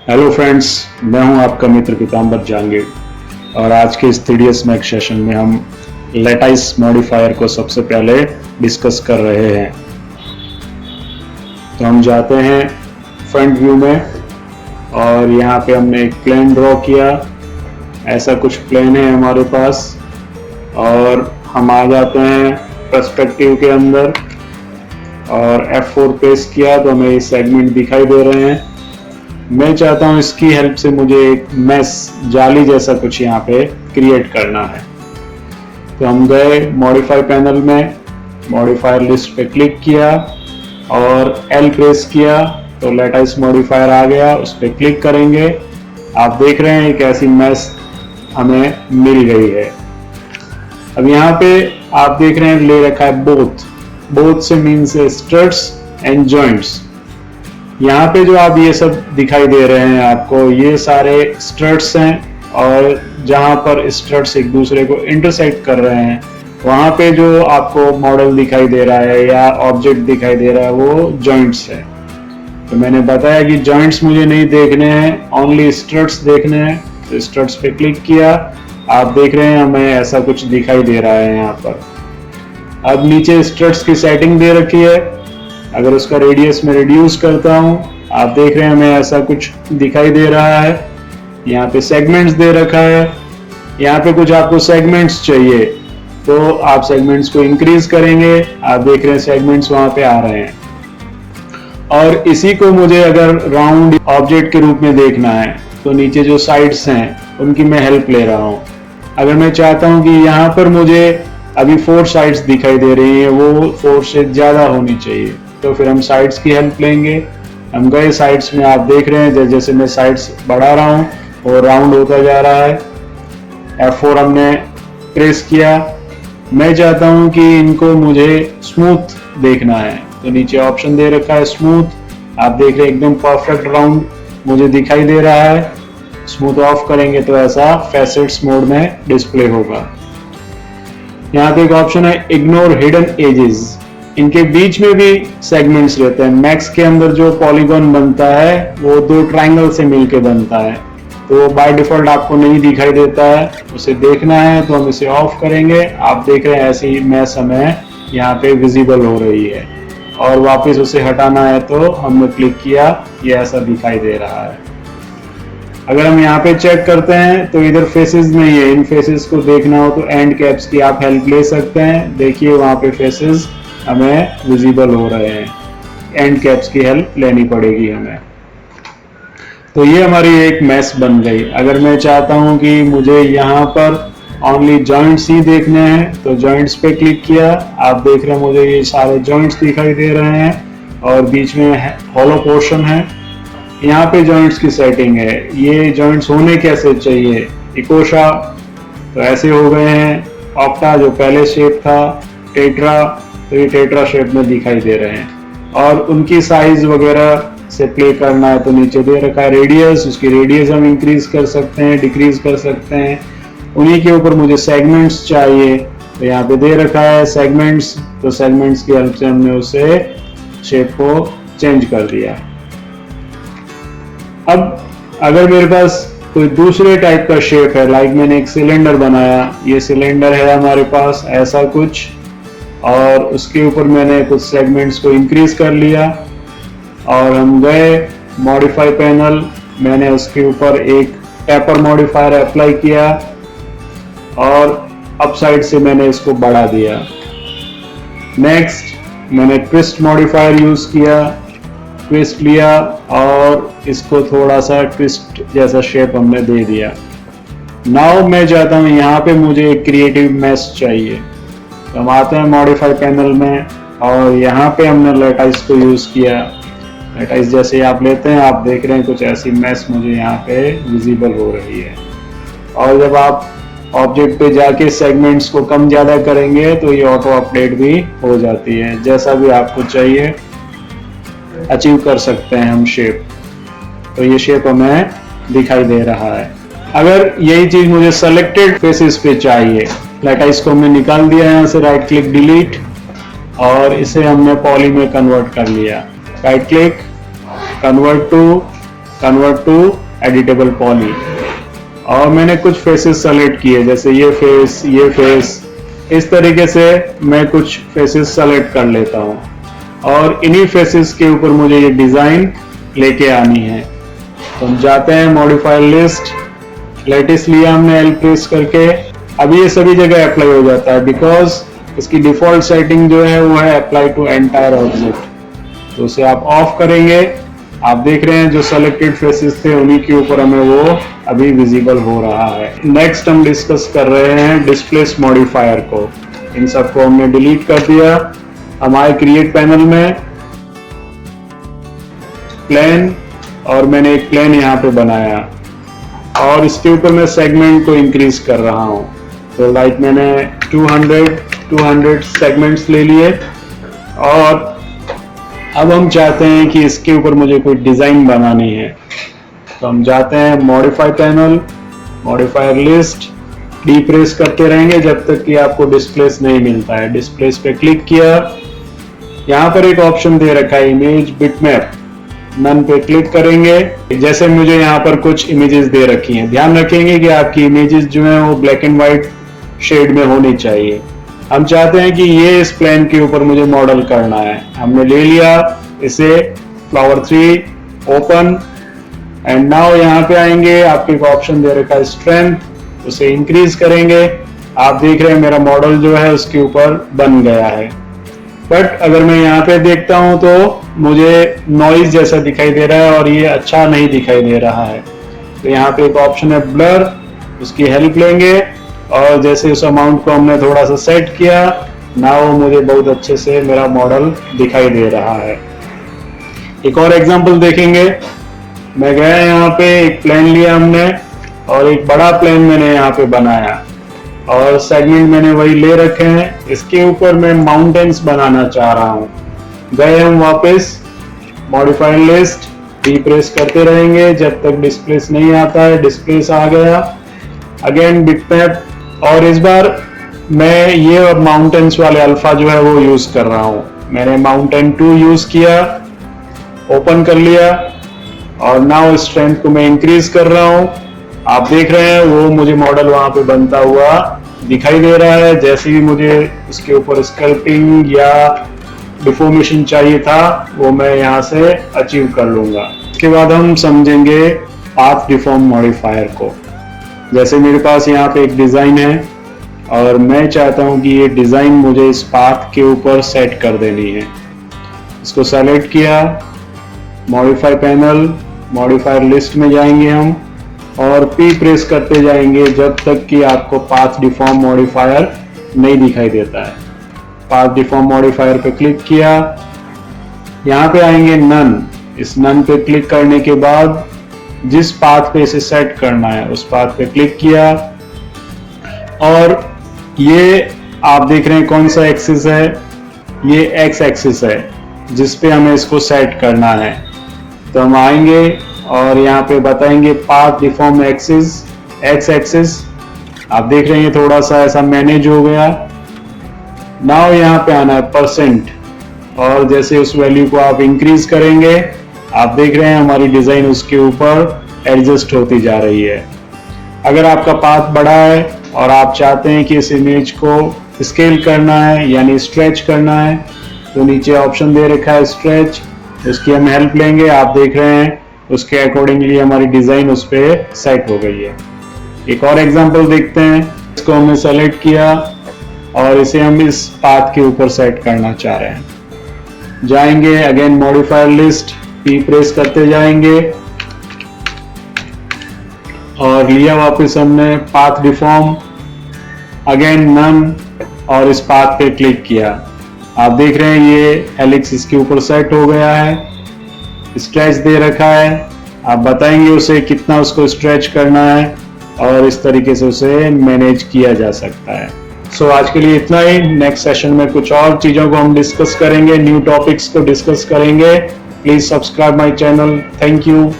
Hello friends, मैं हूं आपका मित्र पीताम्बर जहांगीर और आज के इस 3ds मैक्स सेशन में हम लेटाइस मॉडिफायर को सबसे पहले डिस्कस कर रहे हैं। तो हम जाते हैं फ्रंट व्यू में और यहाँ पे हमने एक प्लेन ड्रॉ किया। ऐसा कुछ प्लेन है हमारे पास और हम आ जाते हैं पर्सपेक्टिव के अंदर और F4 प्रेस किया तो हमें ये सेगमेंट दिखाई दे रहे हैं। मैं चाहता हूं इसकी हेल्प से मुझे एक मैश जाली जैसा कुछ यहाँ पे क्रिएट करना है। तो हम गए मॉडिफाई पैनल में, मॉडिफायर लिस्ट पे क्लिक किया और L प्रेस किया तो लेटाइस मॉडिफायर आ गया। उस पर क्लिक करेंगे, आप देख रहे हैं एक ऐसी मैश हमें मिल गई है। अब यहाँ पे आप देख रहे हैं ले रखा है बोथ से मीन्स स्टड्स एंड जॉइंट्स। यहाँ पे जो आप ये सब दिखाई दे रहे हैं आपको, ये सारे स्टड्स हैं और जहाँ पर स्टड्स एक दूसरे को इंटरसेक्ट कर रहे हैं वहाँ पे जो आपको मॉडल दिखाई दे रहा है या ऑब्जेक्ट दिखाई दे रहा है वो जॉइंट्स है। तो मैंने बताया कि जॉइंट्स मुझे नहीं देखने हैं, ओनली स्टड्स देखने हैं। तो स्टड्स पे क्लिक किया, आप देख रहे हैं हमें ऐसा कुछ दिखाई दे रहा है यहाँ पर। अब नीचे स्टड्स की सेटिंग दे रखी है, अगर उसका रेडियस में रिड्यूस करता हूं, आप देख रहे हैं हमें ऐसा कुछ दिखाई दे रहा है। यहाँ पे सेगमेंट्स दे रखा है, यहाँ पे कुछ आपको सेगमेंट्स चाहिए तो आप सेगमेंट्स को इंक्रीज करेंगे। आप देख रहे हैं सेगमेंट्स वहां पे आ रहे हैं और इसी को मुझे अगर राउंड ऑब्जेक्ट के रूप में देखना है तो नीचे जो साइड्स हैं उनकी मैं हेल्प ले रहा हूँ। अगर मैं चाहता हूँ कि यहाँ पर मुझे अभी 4 साइड्स दिखाई दे रही हैं, वो 4 से ज्यादा होनी चाहिए, तो फिर हम साइड्स की हेल्प लेंगे। हम गए साइड्स में, आप देख रहे हैं जैसे मैं साइड्स बढ़ा रहा हूं और राउंड होता जा रहा है। F4 हमने प्रेस किया। मैं चाहता हूं कि इनको मुझे स्मूथ देखना है तो नीचे ऑप्शन दे रखा है स्मूथ। आप देख रहे हैं एकदम परफेक्ट राउंड मुझे दिखाई दे रहा है। स्मूथ ऑफ करेंगे तो ऐसा फैसेट्स मोड में डिस्प्ले होगा। यहाँ पे एक ऑप्शन है इग्नोर हिडन एजेस। इनके बीच में भी सेगमेंट्स रहते हैं। मैक्स के अंदर जो पॉलीगॉन बनता है वो 2 ट्रायंगल से मिलके बनता है, तो बाय डिफॉल्ट आपको नहीं दिखाई देता है। उसे देखना है तो हम इसे ऑफ करेंगे। आप देख रहे हैं ऐसी मैश हमें यहाँ पे विजिबल हो रही है और वापस उसे हटाना है तो हमने क्लिक किया, ये ऐसा दिखाई दे रहा है। अगर हम यहाँ पे चेक करते हैं तो इधर फेसेस नहीं है। इन फेसेस को देखना हो तो एंड कैप्स की आप हेल्प ले सकते हैं। देखिए वहां पे फेसेस हमें विजिबल हो रहे हैं, एंड कैप्स की हेल्प लेनी पड़ेगी हमें। तो ये हमारी एक मैश बन गई। अगर मैं चाहता हूं कि मुझे यहाँ पर ओनली जॉइंट्स ही देखने हैं तो जॉइंट्स पे क्लिक किया। आप देख रहे हैं मुझे ये सारे जॉइंट्स दिखाई दे रहे हैं और बीच में हॉलो पोर्शन है। यहाँ पे जॉइंट्स की सेटिंग है। ये जॉइंट्स होने कैसे चाहिए, इकोशा तो ऐसे हो गए हैं, ऑक्टा जो पहले शेप था, टेट्रा तो ये टेट्रा शेप में दिखाई दे रहे हैं और उनकी साइज वगैरह से प्ले करना है तो नीचे दे रखा है रेडियस। उसकी रेडियस हम इंक्रीज कर सकते हैं, डिक्रीज कर सकते हैं। उन्हीं के ऊपर मुझे सेगमेंट्स चाहिए तो यहाँ पे दे रखा है सेगमेंट्स, तो सेगमेंट्स की हेल्प से हमने उसे शेप को चेंज कर दिया। अब अगर मेरे पास कोई दूसरे टाइप का शेप है, लाइक मैंने एक सिलेंडर बनाया, ये सिलेंडर है हमारे पास ऐसा कुछ, और उसके ऊपर मैंने कुछ सेगमेंट्स को इंक्रीज कर लिया और हम गए मॉडिफाई पैनल, मैंने उसके ऊपर एक टेपर मॉडिफायर अप्लाई किया और अप साइड से मैंने इसको बढ़ा दिया। नेक्स्ट मैंने ट्विस्ट मॉडिफायर यूज किया, ट्विस्ट लिया और इसको थोड़ा सा ट्विस्ट जैसा शेप हमने दे दिया। नाउ मैं चाहता हूँ यहाँ पे मुझे एक क्रिएटिव मैश चाहिए, तो हम आते हैं मॉडिफाई पैनल में और यहाँ पे हमने लेटाइस को यूज किया। लेटाइस जैसे आप लेते हैं आप देख रहे हैं कुछ ऐसी मैश मुझे यहाँ पे विजिबल हो रही है। और जब आप ऑब्जेक्ट पे जाके सेगमेंट्स को कम ज्यादा करेंगे तो ये ऑटो अपडेट भी हो जाती है। जैसा भी आपको चाहिए अचीव कर सकते हैं हम शेप। तो ये शेप हमें दिखाई दे रहा है। अगर यही चीज मुझे सेलेक्टेड फेसेस पे चाहिए, लेटाइस को हमने निकाल दिया यहाँ से, राइट क्लिक डिलीट और इसे हमने पॉली में कन्वर्ट कर लिया। Right click convert to convert to editable poly. और मैंने कुछ फेसेस सेलेक्ट किए, जैसे ये फेस, इस तरीके से मैं कुछ फेसेस सेलेक्ट कर लेता हूँ और इन्हीं फेसेस के ऊपर मुझे ये डिजाइन लेके आनी है। तो हम जाते हैं मॉडिफायर लिस्ट, लेटेस्ट लिया हमने एल प्रेस करके। अभी ये सभी जगह अप्लाई हो जाता है बिकॉज इसकी डिफॉल्ट सेटिंग जो है वो है अप्लाई टू एंटायर ऑब्जेक्ट। तो उसे आप ऑफ करेंगे, आप देख रहे हैं जो सेलेक्टेड फेसेस थे उन्हीं के ऊपर हमें वो अभी विजिबल हो रहा है। नेक्स्ट हम डिस्कस कर रहे हैं डिस्प्लेस मॉडिफायर को। इन सबको हमने डिलीट कर दिया। हमारे क्रिएट पैनल में प्लेन, और मैंने एक प्लेन यहाँ पे बनाया और इसके ऊपर मैं सेगमेंट को इंक्रीज कर रहा हूँ। तो लाइक मैंने 200 सेगमेंट्स ले लिए और अब हम चाहते हैं कि इसके ऊपर मुझे कोई डिजाइन बनानी है। तो हम जाते हैं modify panel, modifier list, D press करते रहेंगे जब तक कि आपको डिस्प्लेस नहीं मिलता है। डिस्प्लेस पे क्लिक किया, यहाँ पर एक ऑप्शन दे रखा है इमेज बिटमैप, नन पे क्लिक करेंगे। जैसे मुझे यहाँ पर कुछ इमेजेस दे रखी हैं, ध्यान रखेंगे कि आपकी इमेजेस जो है वो ब्लैक एंड व्हाइट शेड में होनी चाहिए। हम चाहते हैं कि ये इस प्लेन के ऊपर मुझे मॉडल करना है। हमने ले लिया इसे, फ्लावर 3 ओपन, एंड नाउ यहाँ पे आएंगे, आपको एक ऑप्शन दे रखा है स्ट्रेंथ, उसे इंक्रीज करेंगे। आप देख रहे हैं मेरा मॉडल जो है उसके ऊपर बन गया है। बट अगर मैं यहाँ पे देखता हूँ तो मुझे नॉइज जैसा दिखाई दे रहा है और ये अच्छा नहीं दिखाई दे रहा है। तो यहाँ पे एक ऑप्शन है ब्लर, उसकी हेल्प लेंगे और जैसे उस अमाउंट को हमने थोड़ा सा सेट किया, नाउ मुझे बहुत अच्छे से मेरा मॉडल दिखाई दे रहा है। एक और एग्जांपल देखेंगे। मैं गया यहाँ पे, एक प्लेन लिया हमने और एक बड़ा प्लेन मैंने यहाँ पे बनाया और सेगमेंट मैंने वही ले रखे हैं। इसके ऊपर मैं माउंटेन्स बनाना चाह रहा हूँ। गए हम वापस मॉडिफायर लिस्ट, डी प्रेस करते रहेंगे जब तक डिस्प्लेस नहीं आता है। डिस्प्लेस आ गया, अगेन बिटमैप, और इस बार मैं ये अब माउंटेन्स वाले अल्फा जो है वो यूज कर रहा हूँ। मैंने माउंटेन 2 यूज किया, ओपन कर लिया और नाउ स्ट्रेंथ को मैं इंक्रीज कर रहा हूँ। आप देख रहे हैं वो मुझे मॉडल वहां पे बनता हुआ दिखाई दे रहा है। जैसे भी मुझे इसके ऊपर स्कल्पिंग या डिफॉर्मेशन चाहिए था वो मैं यहाँ से अचीव कर लूंगा। इसके बाद हम समझेंगे पाथ डिफॉर्म मॉडिफायर को। जैसे मेरे पास यहाँ पे एक डिजाइन है और मैं चाहता हूँ कि ये डिजाइन मुझे इस पाथ के ऊपर सेट कर देनी है। इसको सेलेक्ट किया, मॉडिफाई पैनल, मॉडिफायर लिस्ट में जाएंगे हम और P प्रेस करते जाएंगे जब तक कि आपको पाथ डिफॉर्म मॉडिफायर नहीं दिखाई देता है। पाथ डिफॉर्म मॉडिफायर पे क्लिक किया, यहाँ पे आएंगे नन। इस नन पे क्लिक करने के बाद जिस पाथ पे इसे सेट करना है उस पाथ पे क्लिक किया और ये आप देख रहे हैं कौन सा एक्सिस है, ये एक्स एक्सिस है जिस पे हमें इसको सेट करना है। तो हम आएंगे और यहाँ पे बताएंगे path deform axis, x axis. आप देख रहे हैं थोड़ा सा ऐसा मैनेज हो गया। नाउ यहाँ पे आना है परसेंट और जैसे उस वैल्यू को आप इंक्रीज करेंगे आप देख रहे हैं हमारी डिजाइन उसके ऊपर एडजस्ट होती जा रही है। अगर आपका पाथ बड़ा है और आप चाहते हैं कि इस इमेज को स्केल करना है यानी स्ट्रेच करना है तो नीचे ऑप्शन दे रखा है स्ट्रेच, उसकी हम हेल्प लेंगे। आप देख रहे हैं उसके अकॉर्डिंगली हमारी डिजाइन उस पर सेट हो गई है। एक और एग्जांपल देखते हैं। इसको हमने सेलेक्ट किया और इसे हम इस पाथ के ऊपर सेट करना चाह रहे हैं। जाएंगे again modifier list, P press करते जाएंगे और लिया वापस हमने पाथ डिफॉर्म, अगेन नन और इस पाथ पे क्लिक किया। आप देख रहे हैं ये हेलिक्स इसके ऊपर सेट हो गया है, स्ट्रेच दे रखा है। आप बताएंगे उसे कितना उसको स्ट्रेच करना है और इस तरीके से उसे मैनेज किया जा सकता है। सो आज के लिए इतना ही। नेक्स्ट सेशन में कुछ और चीजों को हम डिस्कस करेंगे, न्यू टॉपिक्स को डिस्कस करेंगे। Please subscribe my channel. Thank you.